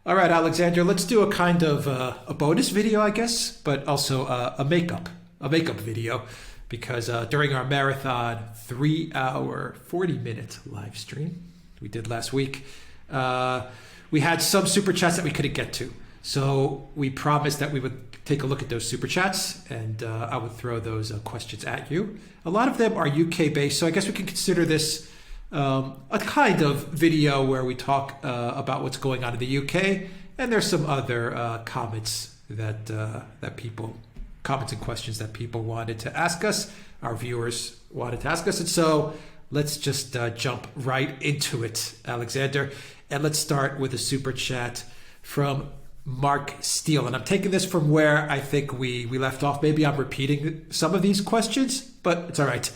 All right, Alexander, let's do a kind of a bonus video, I guess, but also a makeup video, because during our marathon 3-hour, 40-minute live stream we did last week, we had some super chats that we couldn't get to. So we promised that we would take a look at those super chats, and I would throw those questions at you. A lot of them are UK based, so I guess we can consider this a kind of video where we talk about what's going on in the UK, and there's some other comments comments and questions that people wanted to ask us, our viewers wanted to ask us, and so let's just jump right into it, Alexander, and let's start with a super chat from Mark Steele, and I'm taking this from where I think we left off. Maybe I'm repeating some of these questions, but it's all right.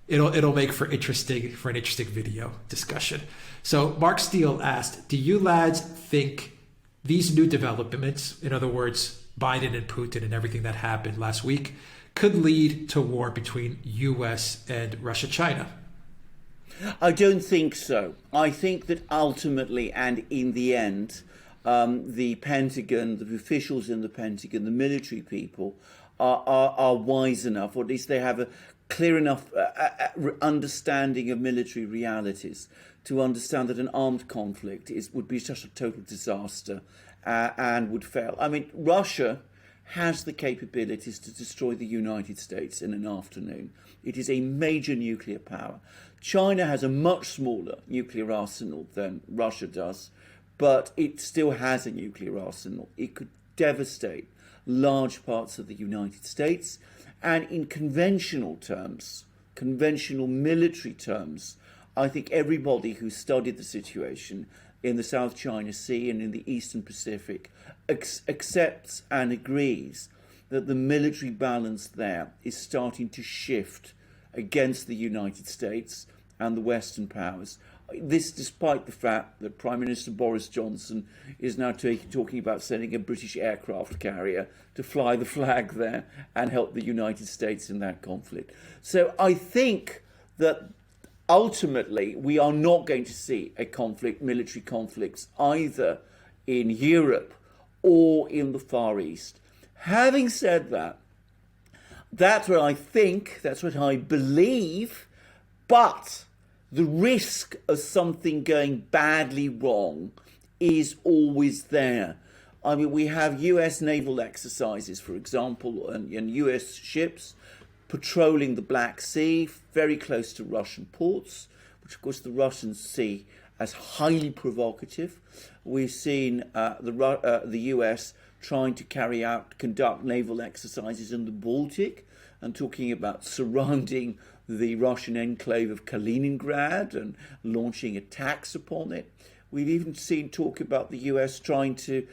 It'll make for an interesting video discussion. So Mark Steele asked, do you lads think these new developments, in other words, Biden and Putin and everything that happened last week, could lead to war between US and Russia-China? I don't think so. I think that ultimately and in the end, the Pentagon, the officials in the Pentagon, the military people are wise enough, or at least they have a clear enough understanding of military realities to understand that an armed conflict would be such a total disaster and would fail. I mean, Russia has the capabilities to destroy the United States in an afternoon. It is a major nuclear power. China has a much smaller nuclear arsenal than Russia does, but it still has a nuclear arsenal. It could devastate large parts of the United States. And in conventional terms, conventional military terms, I think everybody who studied the situation in the South China Sea and in the Eastern Pacific accepts and agrees that the military balance there is starting to shift against the United States and the Western powers. This despite the fact that Prime Minister Boris Johnson is now talking about sending a British aircraft carrier to fly the flag there and help the United States in that conflict. So I think that ultimately we are not going to see a conflict, military conflicts, either in Europe or in the Far East. Having said that, that's what I think, that's what I believe, but the risk of something going badly wrong is always there. I mean, we have US naval exercises, for example, and US ships patrolling the Black Sea, very close to Russian ports, which of course the Russians see as highly provocative. We've seen the US trying to conduct naval exercises in the Baltic and talking about surrounding the Russian enclave of Kaliningrad and launching attacks upon it. We've even seen talk about the US trying to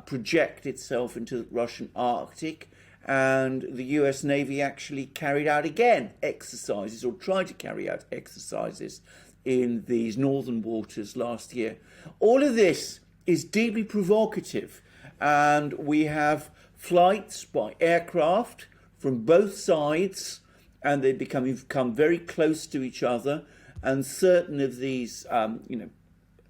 project itself into the Russian Arctic, and the US Navy actually carried out again exercises, or tried to carry out exercises in these northern waters last year. All of this is deeply provocative, and we have flights by aircraft from both sides, and they become very close to each other. And certain of these,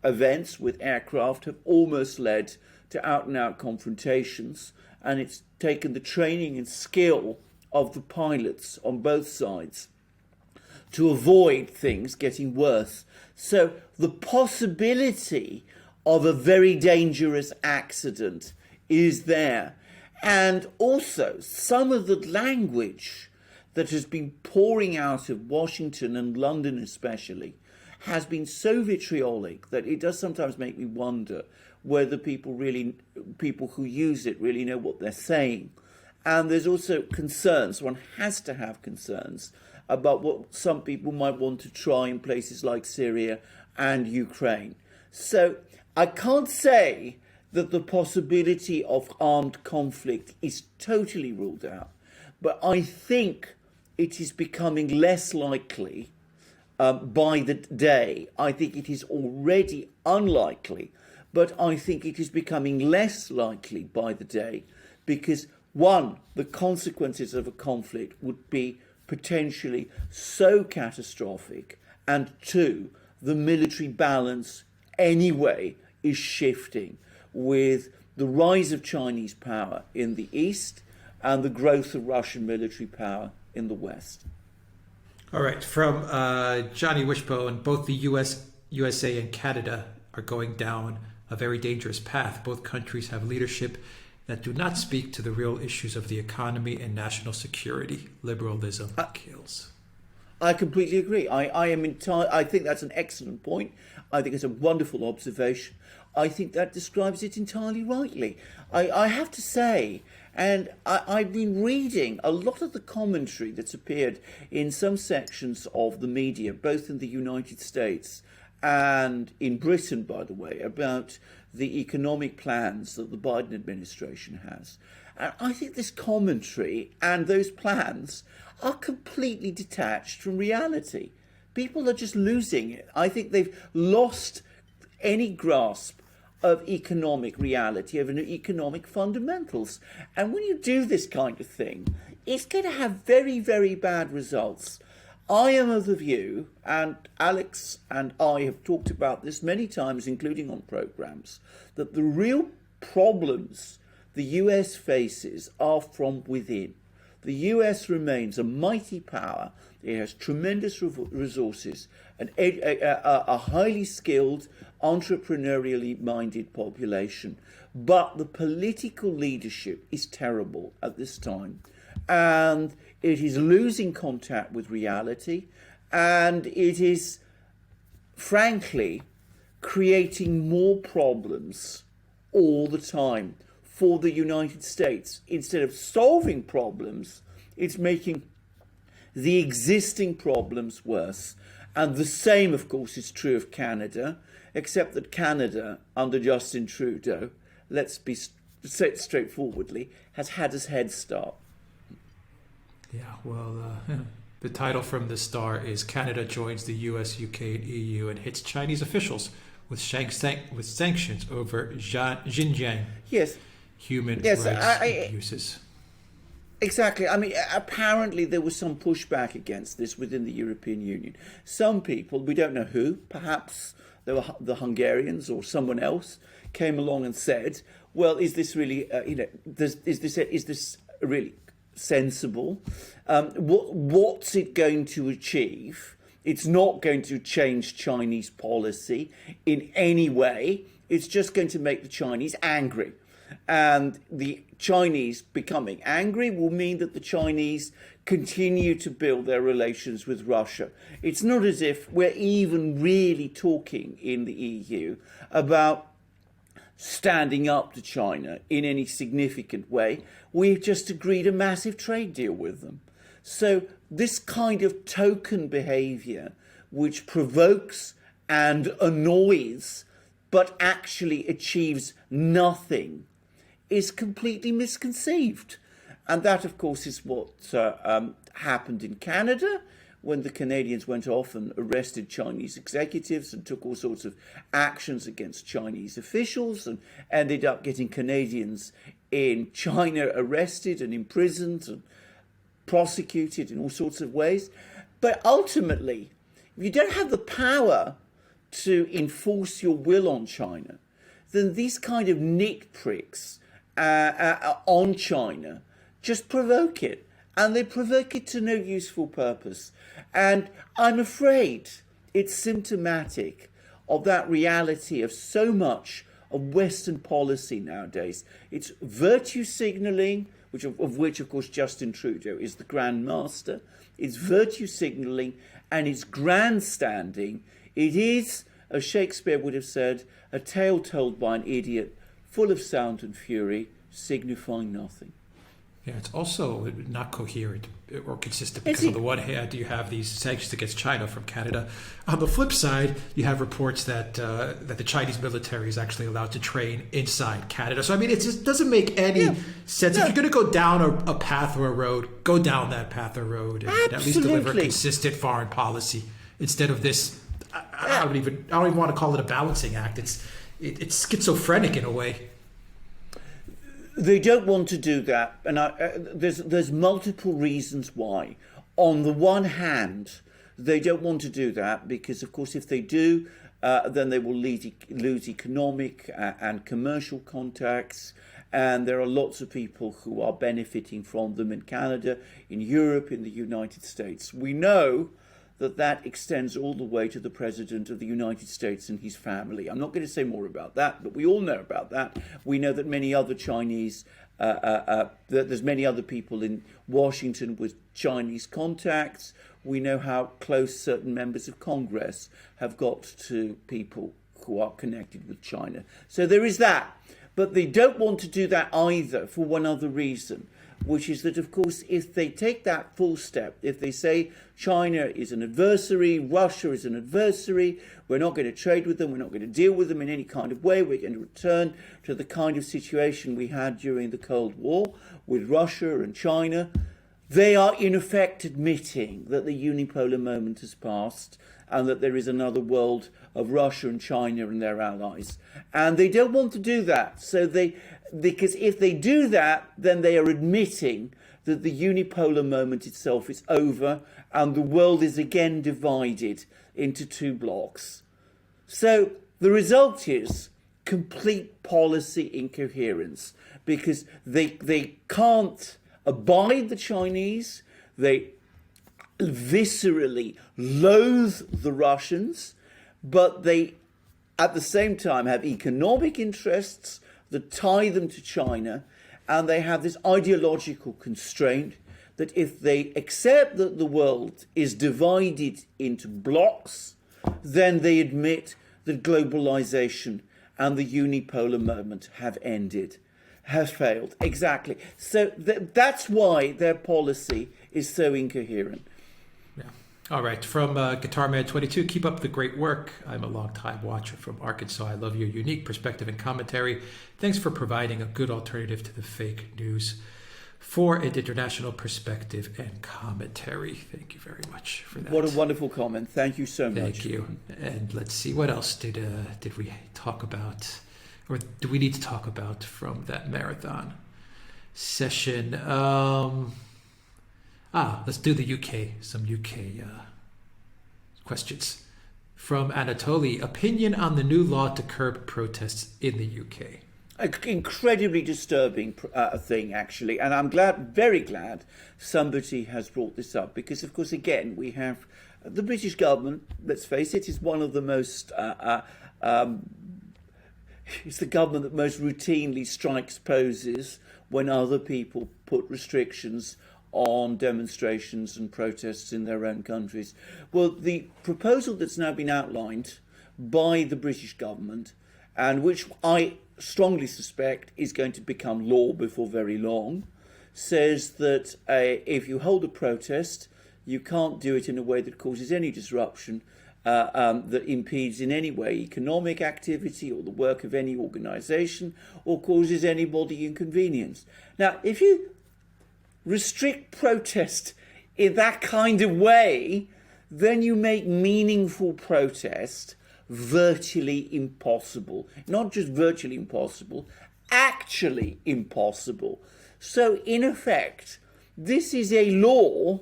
events with aircraft have almost led to out-and-out confrontations. And it's taken the training and skill of the pilots on both sides to avoid things getting worse. So the possibility of a very dangerous accident is there. And also some of the language that has been pouring out of Washington and London especially has been so vitriolic that it does sometimes make me wonder whether people who use it really know what they're saying. And there's also concerns, one has to have concerns about what some people might want to try in places like Syria and Ukraine. So I can't say that the possibility of armed conflict is totally ruled out, but I think it is becoming less likely by the day. I think it is already unlikely, but I think it is becoming less likely by the day because, one, the consequences of a conflict would be potentially so catastrophic, and two, the military balance anyway is shifting. with the rise of Chinese power in the East and the growth of Russian military power in the West. All right, from Johnny Wishbone, both the USA and Canada are going down a very dangerous path. Both countries have leadership that do not speak to the real issues of the economy and national security. Liberalism kills. I completely agree. I think that's an excellent point. I think it's a wonderful observation. I think that describes it entirely rightly. I have to say, and I've been reading a lot of the commentary that's appeared in some sections of the media, both in the United States and in Britain, by the way, about the economic plans that the Biden administration has. And I think this commentary and those plans are completely detached from reality. People are just losing it. I think they've lost any grasp of economic reality, of economic fundamentals. And when you do this kind of thing, it's going to have very, very bad results. I am of the view, and Alex and I have talked about this many times, including on programs, that the real problems the US faces are from within. The US remains a mighty power. It has tremendous resources, a highly skilled, entrepreneurially minded population. But the political leadership is terrible at this time. And it is losing contact with reality. And it is, frankly, creating more problems all the time for the United States. Instead of solving problems, it's making the existing problems worse. And the same, of course, is true of Canada, except that Canada, under Justin Trudeau, let's be straightforwardly, has had a head start. Yeah, well, the title from the Star is Canada joins the US, UK, and EU and hits Chinese officials with sanctions over Xinjiang. Yes. Human rights abuses. Exactly. I mean, apparently there was some pushback against this within the European Union. Some people, we don't know who, perhaps they were the Hungarians or someone else, came along and said, well, is this really, is this really sensible? What's it going to achieve? It's not going to change Chinese policy in any way. It's just going to make the Chinese angry. And the Chinese becoming angry will mean that the Chinese continue to build their relations with Russia. It's not as if we're even really talking in the EU about standing up to China in any significant way. We've just agreed a massive trade deal with them. So this kind of token behavior, which provokes and annoys, but actually achieves nothing, is completely misconceived. And that, of course, is what happened in Canada when the Canadians went off and arrested Chinese executives and took all sorts of actions against Chinese officials and ended up getting Canadians in China arrested and imprisoned and prosecuted in all sorts of ways. But ultimately, if you don't have the power to enforce your will on China, then these kind of nitpicks on China just provoke it, and they provoke it to no useful purpose. And I'm afraid it's symptomatic of that reality of so much of Western policy nowadays. It's virtue signalling, of which, of course, Justin Trudeau is the grand master. It's virtue signalling and it's grandstanding. It is, as Shakespeare would have said, a tale told by an idiot, full of sound and fury, signifying nothing. Yeah, it's also not coherent or consistent because on the one hand, you have these sanctions against China from Canada. On the flip side, you have reports that the Chinese military is actually allowed to train inside Canada. So, I mean, it just doesn't make any sense. If you're going to go down a path or a road, go down that path or road and at least deliver consistent foreign policy instead of this. I don't even want to call it a balancing act. It's schizophrenic in a way. They don't want to do that, and there's multiple reasons why. On the one hand, they don't want to do that because, of course, if they do, then they will lose economic and commercial contacts. And there are lots of people who are benefiting from them in Canada, in Europe, in the United States. We know that that extends all the way to the President of the United States and his family. I'm not going to say more about that, but we all know about that. We know that many other Chinese, that there's many other people in Washington with Chinese contacts. We know how close certain members of Congress have got to people who are connected with China. So there is that. But they don't want to do that either for one other reason, which is that, of course, if they take that full step, if they say China is an adversary, Russia is an adversary, we're not going to trade with them, we're not going to deal with them in any kind of way, we're going to return to the kind of situation we had during the Cold War with Russia and China, they are in effect admitting that the unipolar moment has passed and that there is another world of Russia and China and their allies. And they don't want to do that. Because if they do that, then they are admitting that the unipolar moment itself is over and the world is again divided into two blocks. So the result is complete policy incoherence, because they can't abide the Chinese, they viscerally loathe the Russians, but they at the same time have economic interests that tie them to China, and they have this ideological constraint that if they accept that the world is divided into blocks, then they admit that globalization and the unipolar moment have ended, have failed. Exactly. So that's why their policy is so incoherent. Yeah. All right. From Guitar Man 22, keep up the great work. I'm a long-time watcher from Arkansas. I love your unique perspective and commentary. Thanks for providing a good alternative to the fake news for an international perspective and commentary. Thank you very much for that. What a wonderful comment. Thank you so much. Thank you. And let's see, what else did we talk about, or do we need to talk about from that marathon session? Let's do the UK, some UK questions. From Anatoly, opinion on the new law to curb protests in the UK. An incredibly disturbing thing, actually. And I'm very glad somebody has brought this up, because, of course, again, we have the British government, let's face it, is one of the most... it's the government that most routinely strikes poses when other people put restrictions on demonstrations and protests in their own countries. Well, the proposal that's now been outlined by the British government, and which I strongly suspect is going to become law before very long, says that if you hold a protest, you can't do it in a way that causes any disruption, that impedes in any way economic activity or the work of any organisation, or causes anybody inconvenience. Now, if you restrict protest in that kind of way, then you make meaningful protest virtually impossible. Not just virtually impossible, actually impossible. So, in effect, this is a law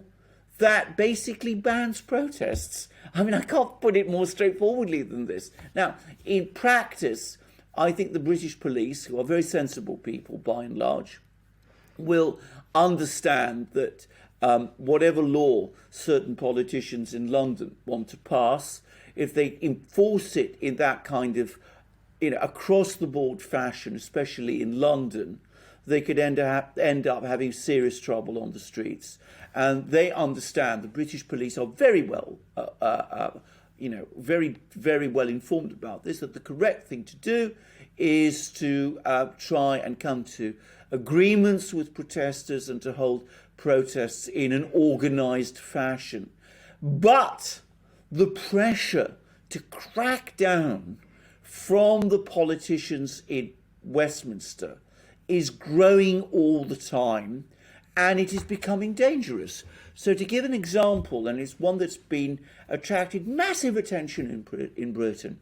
that basically bans protests. I mean, I can't put it more straightforwardly than this. Now, in practice, I think the British police, who are very sensible people by and large, will understand that whatever law certain politicians in London want to pass, if they enforce it in that kind of, across-the-board fashion, especially in London, they could end up having serious trouble on the streets. And they understand, the British police are very well, very, very well informed about this, that the correct thing to do is to try and come to agreements with protesters and to hold protests in an organised fashion. But the pressure to crack down from the politicians in Westminster is growing all the time, and it is becoming dangerous. So to give an example, and it's one that's been attracted massive attention in Britain,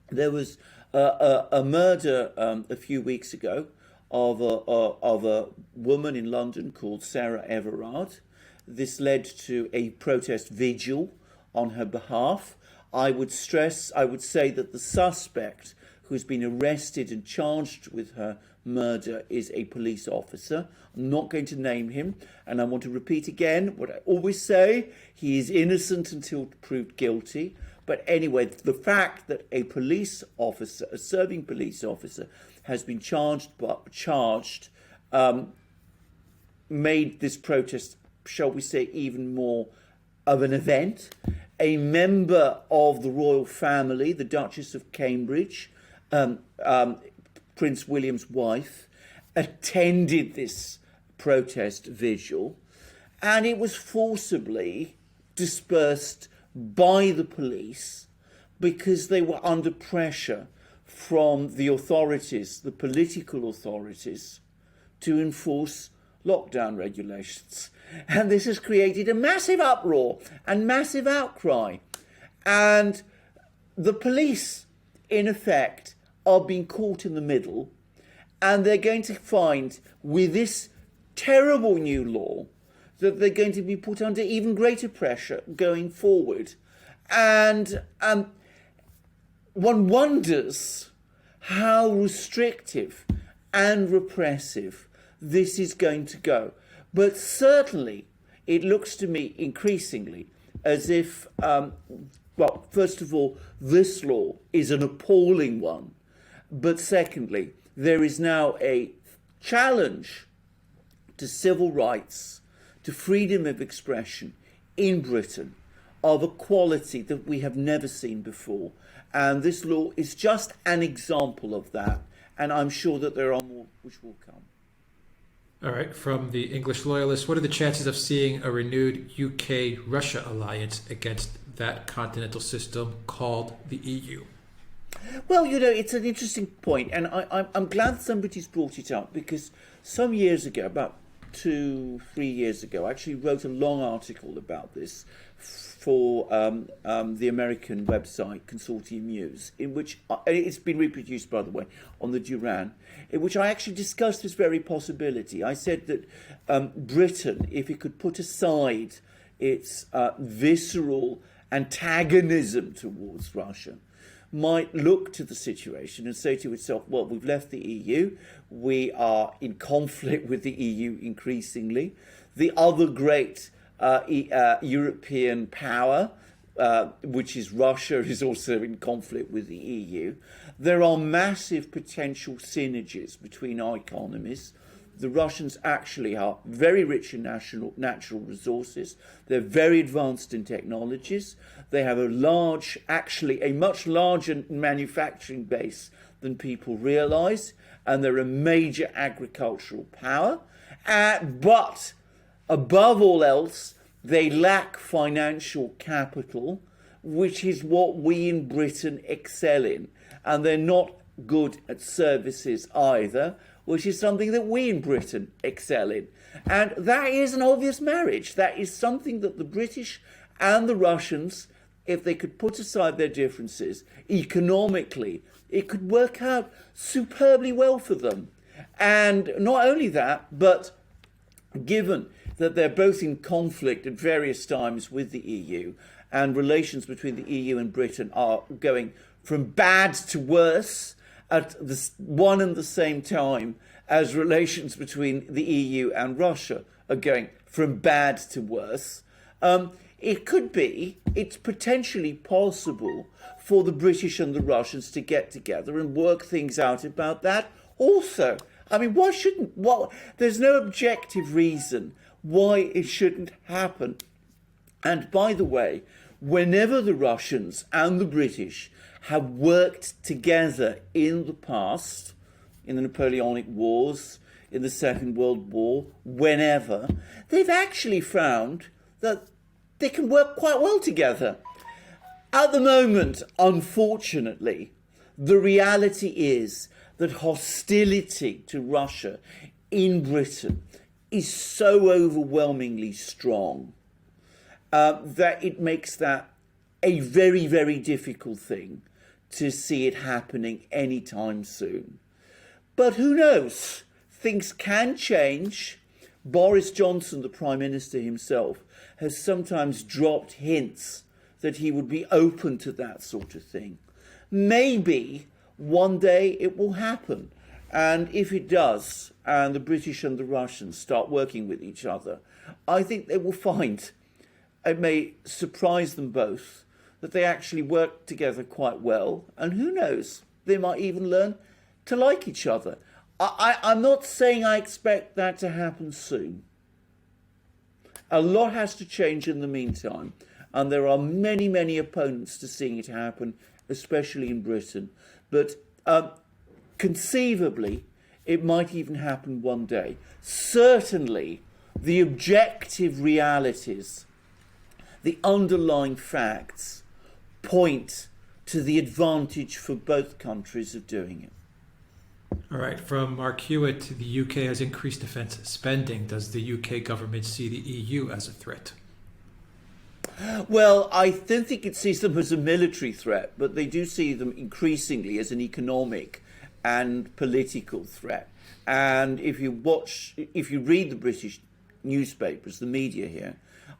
there was a murder a few weeks ago of a woman in London called Sarah Everard. This led to a protest vigil on her behalf. I would say that the suspect who's been arrested and charged with her murder is a police officer. I'm not going to name him, and I want to repeat again what I always say: he is innocent until proved guilty. But anyway, the fact that a police officer, a serving police officer, has been charged, made this protest, shall we say, even more of an event. A member of the royal family, the Duchess of Cambridge, Prince William's wife, attended this protest vigil, and it was forcibly dispersed by the police because they were under pressure from the authorities, the political authorities, to enforce lockdown regulations. And this has created a massive uproar and massive outcry. And the police, in effect, are being caught in the middle, and they're going to find, with this terrible new law, that they're going to be put under even greater pressure going forward. And one wonders how restrictive and repressive this is going to go. But certainly, it looks to me increasingly as if, well, first of all, this law is an appalling one. But secondly, there is now a challenge to civil rights, to freedom of expression in Britain of a quality that we have never seen before. And this law is just an example of that. And I'm sure that there are more which will come. All right, from the English Loyalists, what are the chances of seeing a renewed UK-Russia alliance against that continental system called the EU? Well, you know, it's an interesting point, and I'm glad somebody's brought it up, because some years ago, about 2-3 years ago, I actually wrote a long article about this for the American website Consortium News, in which it's been reproduced, by the way, on the Duran, in which I actually discussed this very possibility. I said that Britain, if it could put aside its visceral antagonism towards Russia, might look to the situation and say to itself, well, we've left the EU, we are in conflict with the EU increasingly. The other great European power, which is Russia, is also in conflict with the EU. There are massive potential synergies between our economies. The Russians actually are very rich in natural resources. They're very advanced in technologies. They have a much larger manufacturing base than people realize, and they're a major agricultural power. But above all else, they lack financial capital, which is what we in Britain excel in. And they're not good at services either, which is something that we in Britain excel in. And that is an obvious marriage. That is something that the British and the Russians, if they could put aside their differences economically, it could work out superbly well for them. And not only that, but given that they're both in conflict at various times with the EU, and relations between the EU and Britain are going from bad to worse at the one and the same time as relations between the EU and Russia are going from bad to worse, it's potentially possible for the British and the Russians to get together and work things out about that also. I mean, there's no objective reason why it shouldn't happen. And by the way, whenever the Russians and the British have worked together in the past, in the Napoleonic Wars, in the Second World War, whenever, they've actually found that they can work quite well together. At the moment, unfortunately, the reality is that hostility to Russia in Britain is so overwhelmingly strong that it makes that a very, very difficult thing to see it happening anytime soon. But who knows? Things can change. Boris Johnson, the Prime Minister himself, has sometimes dropped hints that he would be open to that sort of thing. Maybe one day it will happen. And if it does, and the British and the Russians start working with each other, I think they will find, it may surprise them both, that they actually work together quite well. And who knows, they might even learn to like each other. I'm not saying I expect that to happen soon. A lot has to change in the meantime. And there are many, many opponents to seeing it happen, especially in Britain. But conceivably, it might even happen one day. Certainly, the objective realities, the underlying facts, point to the advantage for both countries of doing it. All right, from Mark Hewitt, the UK has increased defence spending. Does the UK government see the EU as a threat? Well, I don't think it sees them as a military threat, but they do see them increasingly as an economic and political threat. And if you read the British newspapers, the media here,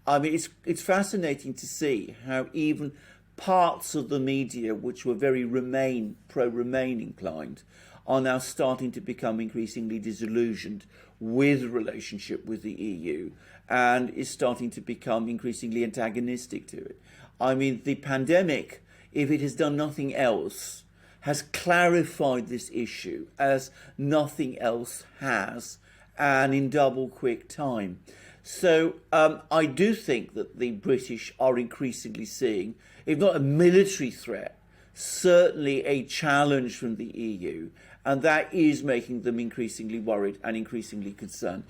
I mean, it's fascinating to see how even parts of the media which were very pro-Remain inclined are now starting to become increasingly disillusioned with the relationship with the EU and is starting to become increasingly antagonistic to it. I mean, the pandemic, if it has done nothing else, has clarified this issue as nothing else has, and in double quick time. So I do think that the British are increasingly seeing, if not a military threat, certainly a challenge from the EU, and that is making them increasingly worried and increasingly concerned.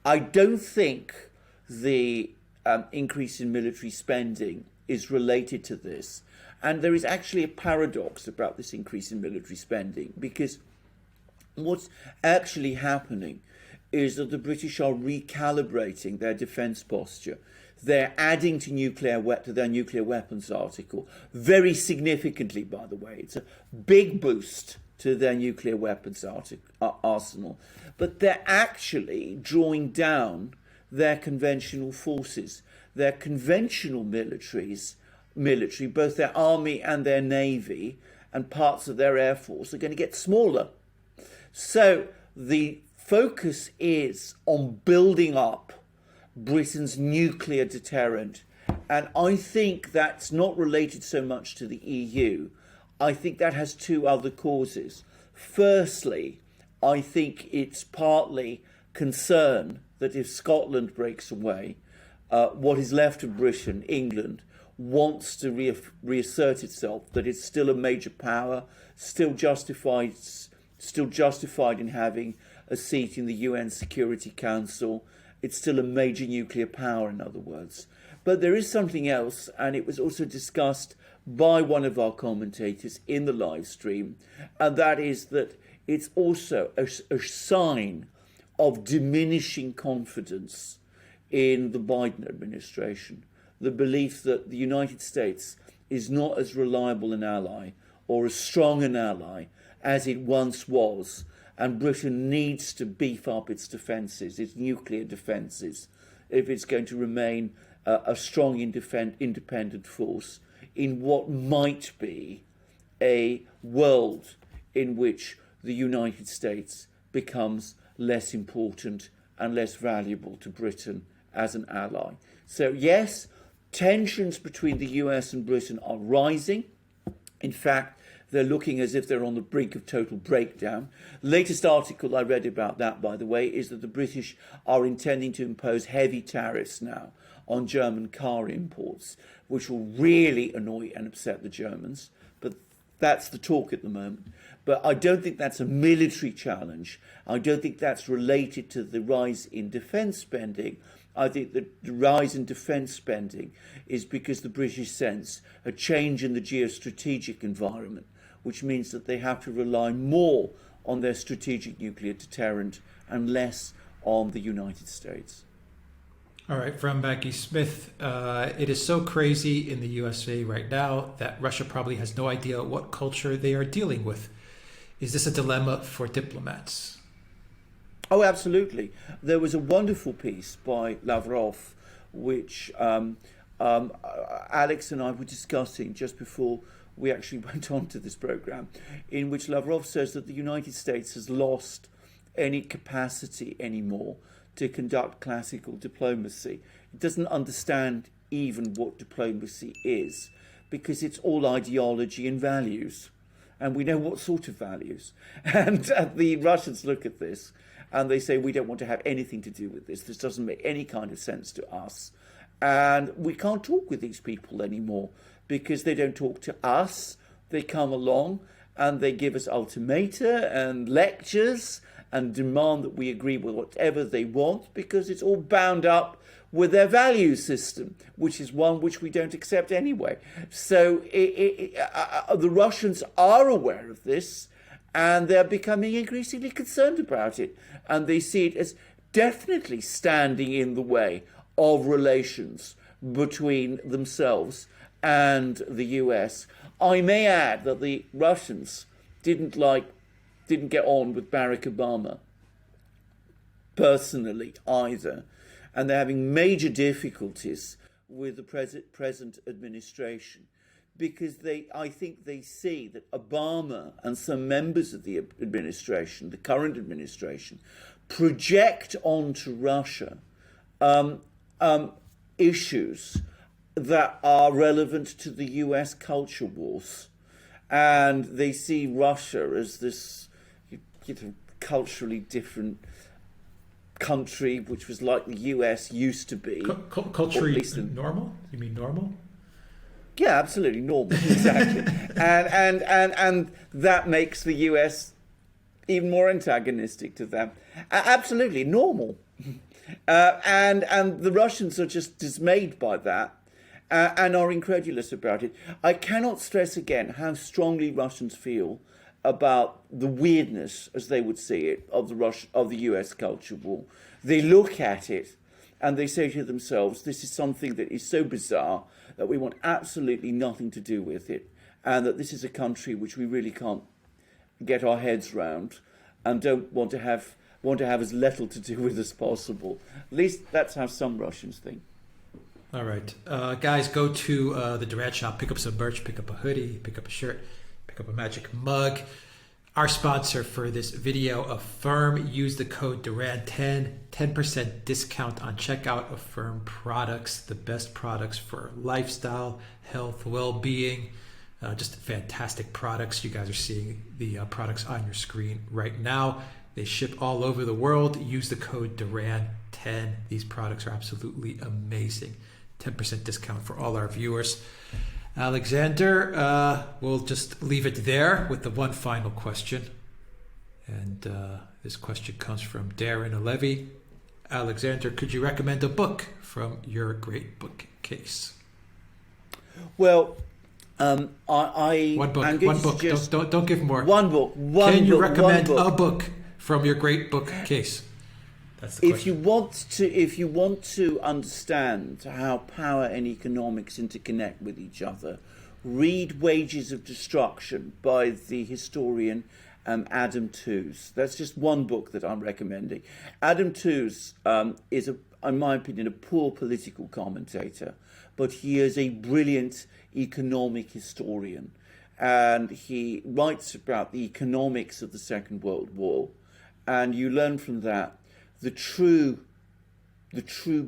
I don't think the increase in military spending is related to this. And there is actually a paradox about this increase in military spending, because what's actually happening is that the British are recalibrating their defence posture. They're adding to their nuclear weapons article very significantly, by the way. It's a big boost to their nuclear weapons arsenal. But they're actually drawing down their conventional forces. Their conventional military, both their army and their navy and parts of their air force, are going to get smaller. So the focus is on building up Britain's nuclear deterrent. And I think that's not related so much to the EU. I think that has two other causes. Firstly, I think it's partly concern that if Scotland breaks away, what is left of Britain, England, wants to reassert itself, that it's still a major power, still justified in having a seat in the UN Security Council. It's still a major nuclear power, in other words. But there is something else, and it was also discussed by one of our commentators in the live stream, and that is that it's also a sign of diminishing confidence in the Biden administration. The belief that the United States is not as reliable an ally or as strong an ally as it once was, and Britain needs to beef up its defences, its nuclear defences, if it's going to remain a strong independent force in what might be a world in which the United States becomes less important and less valuable to Britain as an ally. So yes, tensions between the US and Britain are rising. In fact, they're looking as if they're on the brink of total breakdown. Latest article I read about that, by the way, is that the British are intending to impose heavy tariffs now on German car imports, which will really annoy and upset the Germans. But that's the talk at the moment. But I don't think that's a military challenge. I don't think that's related to the rise in defence spending. I think that the rise in defence spending is because the British sense a change in the geostrategic environment, which means that they have to rely more on their strategic nuclear deterrent and less on the United States. All right, from Maggie Smith, it is so crazy in the USA right now that Russia probably has no idea what culture they are dealing with. Is this a dilemma for diplomats? Oh, absolutely. There was a wonderful piece by Lavrov, which Alex and I were discussing just before we actually went on to this program, in which Lavrov says that the United States has lost any capacity anymore to conduct classical diplomacy. It doesn't understand even what diplomacy is, because it's all ideology and values. And we know what sort of values. And the Russians look at this and they say, we don't want to have anything to do with this. This doesn't make any kind of sense to us. And we can't talk with these people anymore because they don't talk to us. They come along and they give us ultimata and lectures and demand that we agree with whatever they want, because it's all bound up with their value system, which is one which we don't accept anyway. So the Russians are aware of this, and they're becoming increasingly concerned about it. And they see it as definitely standing in the way of relations between themselves and the US. I may add that the Russians didn't get on with Barack Obama personally either. And they're having major difficulties with the present administration, because I think they see that Obama and some members of the administration, the current administration, project onto Russia issues that are relevant to the US culture wars. And they see Russia as this culturally different country, which was like the US used to be. Culturally normal? You mean normal? Yeah, absolutely normal, exactly. and that makes the US even more antagonistic to them. Absolutely normal. And the Russians are just dismayed by that and are incredulous about it. I cannot stress again how strongly Russians feel about the weirdness, as they would see it, of the US culture war. They look at it and they say to themselves, this is something that is so bizarre that we want absolutely nothing to do with it, and that this is a country which we really can't get our heads round and don't want to have as little to do with as possible. At least that's how some Russians think. All right. Guys, go to the Duran shop, pick up some merch, pick up a hoodie, pick up a shirt, pick up a magic mug. Our sponsor for this video, Affirm. Use the code Duran10, 10% discount on checkout. Affirm products, the best products for lifestyle, health, well-being. Just fantastic products. You guys are seeing the products on your screen right now. They ship all over the world. Use the code Duran10. These products are absolutely amazing. 10% discount for all our viewers. Alexander, we'll just leave it there with the one final question. And this question comes from Darren Alevi. Alexander, could you recommend a book from your great bookcase? Well, one book. Don't give more. One book. Can you recommend a book from your great bookcase? That's the question. If you want to understand how power and economics interconnect with each other, read Wages of Destruction by the historian Adam Tooze. That's just one book that I'm recommending. Adam Tooze is, in my opinion, a poor political commentator, but he is a brilliant economic historian, and he writes about the economics of the Second World War, and you learn from that the true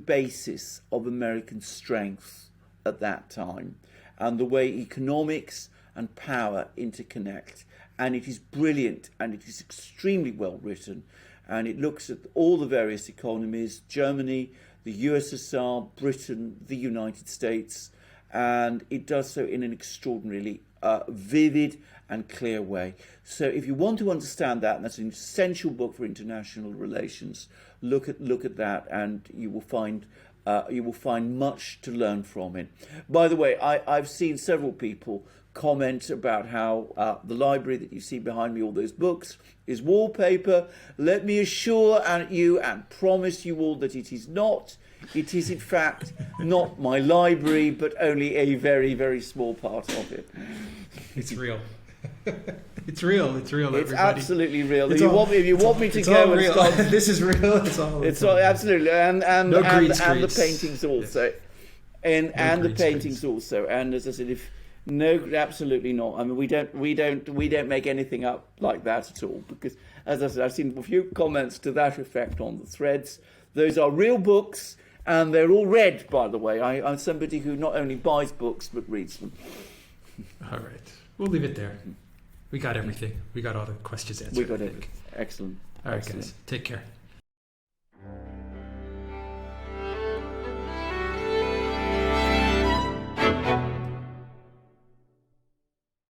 basis of American strength at that time, and the way economics and power interconnect. And it is brilliant, and it is extremely well written, and it looks at all the various economies: Germany, the USSR, Britain, the United States, and it does so in an extraordinarily vivid and clear way. So if you want to understand that, and that's an essential book for international relations, look at that, and you will find much to learn from it. By the way, I've seen several people comment about how the library that you see behind me, all those books, is wallpaper. Let me assure you and promise you all that it is not. It is, in fact, not my library, but only a very, very small part of it. It's real. It's real. It's real. It's everybody. Absolutely real. If you want me to go and start, this is real. It's all absolutely, and no green the screens. paintings also. and the green paintings screens. also. And as I said, if no, absolutely not. I mean, we don't make anything up like that at all, because as I said, I've seen a few comments to that effect on the threads. Those are real books, and they're all read, by the way. I'm somebody who not only buys books but reads them. All right. We'll leave it there. We got everything. We got all the questions answered. We got it. Excellent. All right, Excellent. guys. Take care.